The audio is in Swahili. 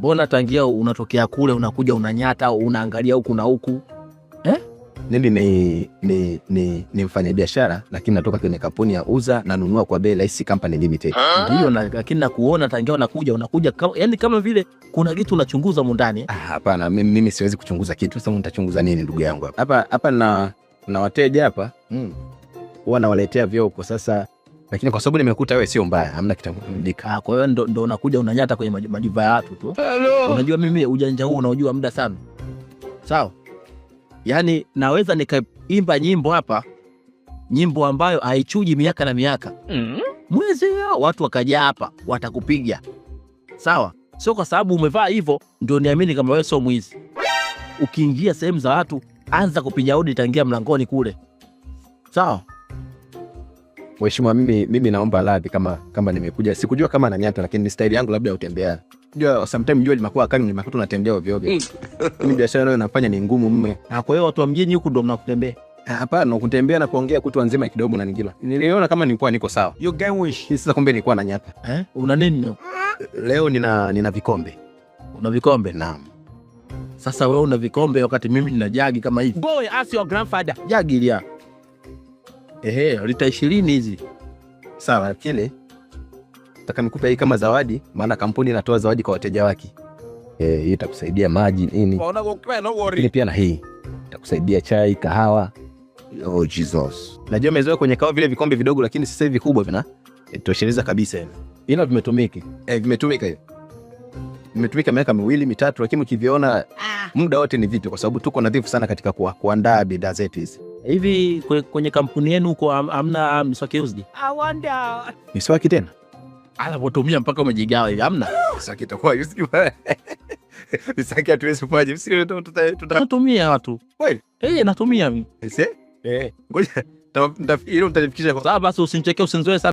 Mbona tangia unatokea kule unakuja unanyata unaangalia huku na huku? Mimi ni mfanya biashara lakini natoka kwenye kampuni ya uza na nunua kwa bei rahisi company limited. Ndio, lakini nakuona tangia unakuja yani kama vile kuna kitu unachunguza mundani. Hapana, mimi siwezi kuchunguza kitu. Sasa nitachunguza nini ndugu yangu hapa? Hapa na wateja hapa. Huwa nawaletea vyoo kwa sasa. Lakini kwa sababu nimekuta wewe sio mbaya, hamna kitakudika. Kwa hiyo ndo unakuja unanyata kwenye majiva ya watu tu. Unajua mimi ujanja huu unaojua muda sana. Sawa? Yaani naweza nikaimba nyimbo hapa, nyimbo ambayo haichuji miaka na miaka. Mwezi watu wakaja hapa watakupiga. Sawa? Sio kwa sababu umevaa hivyo ndio niamini kama wewe sio mwizi. Ukiingia sehemu za watu anza kupiga hodi tangia mlangoni kule. Sawa? Mheshimiwa, mimi naomba radhi kama nimekuja. Sikujua kama ananyata, lakini ni style yangu labda utembea. Unajua sometimes jua limakuwa kali nimekuta unatembea ovyo ovyo. Mimi biashara leo nafanya ni ngumu mume. Kwa hiyo watu wa mjini huku ndio mnakutembea. Hapana, kutembea na kuongea kutwa nzima kidogo na ningila. Niliona kama nilikuwa niko sawa. You can wish. Sasa kumbe nilikuwa nanyata. Una nini? Leo nina vikombe. Una vikombe? Naam. Sasa wewe una vikombe wakati mimi nina jagi kama hivi. Boy, ask your grandfather. Jagi lia. Lita 20 hizi. Sawa, kile nataka nikupe hii kama zawadi, maana kampuni inatoa zawadi kwa wateja wake. Hii itakusaidia maji nini. Lakini pia na hii itakusaidia chai, kahawa. Oh Jesus. Najua umezoea kwenye kahawa vile vikombe vidogo, lakini sasa hivi vikubwa vina tosheleza kabisa hivi. Ila vimetumiki. Vimetumika hivi. Vimetumika miaka 2 3, lakini ukiviona muda wote ni vipi, kwa sababu tuko nadhifu sana katika kuandaa bidhaa zetu hizi. Hivi kwenye kampuni yenu huko hamna miswaki used? I wonder. Miswaki tena? Anapotumia mpaka umejigawa hivi hamna? Miswaki itakuwa used. Miswaki hatuwezi kufanya. Sisi tutatumia watu. Kweli? Natumia mimi. Ngoja. Nitafikiri utanifikisha kwa sababu basi usinichekee usinzoe sana.